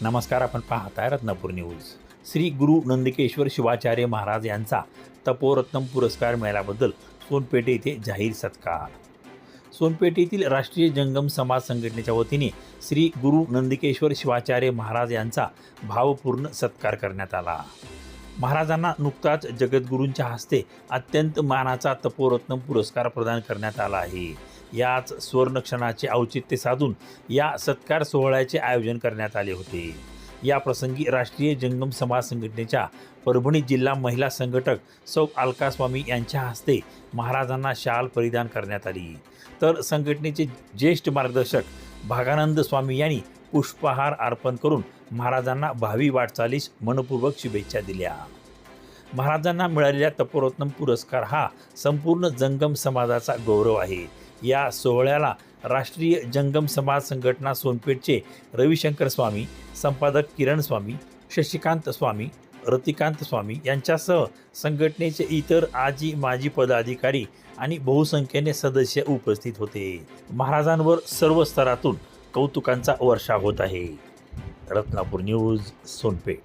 नमस्कार, आपण पाहताय रत्नापूर न्यूज. श्री गुरु नंदिकेश्वर शिवाचार्य महाराज यांचा तपोरत्नम पुरस्कार मिळाल्याबद्दल सोनपेठ येथे जाहीर सत्कार. सोनपेठ येथील राष्ट्रीय जंगम समाज संघटनेच्या वतीने श्री गुरु नंदिकेश्वर शिवाचार्य महाराज यांचा भावपूर्ण सत्कार करण्यात आला. महाराजांना नुकताच जगद्गुरूंच्या हस्ते अत्यंत मानाचा तपोरत्नम पुरस्कार प्रदान करण्यात आला आहे. याच सुवर्णक्षणाचे औचित्य साधून या सत्कार सोहळ्याचे आयोजन करण्यात आले होते. या प्रसंगी राष्ट्रीय जंगम समाज संघटनेच्या परभणी जिल्हा महिला संघटक सौ अलका स्वामी यांच्या हस्ते महाराजांना शाल परिधान करण्यात आली, तर संघटनेचे ज्येष्ठ मार्गदर्शक भागानंद स्वामी यांनी पुष्पहार अर्पण करून महाराजांना भावी वाटचालीस मनपूर्वक शुभेच्छा दिल्या. महाराजांना मिळालेला तपोरत्नम पुरस्कार हा संपूर्ण जंगम समाजाचा गौरव आहे. या सोहळ्याला राष्ट्रीय जंगम समाज संघटना सोनपेठचे रविशंकर स्वामी, संपादक किरण स्वामी, शशिकांत स्वामी, रतिकांत स्वामी यांच्यासह संघटनेचे इतर आजी माजी पदाधिकारी आणि बहुसंख्येने सदस्य उपस्थित होते. महाराजांवर सर्व स्तरातून कौतुकांचा वर्षाव होत आहे. रत्नापूर न्यूज, सोनपेठ.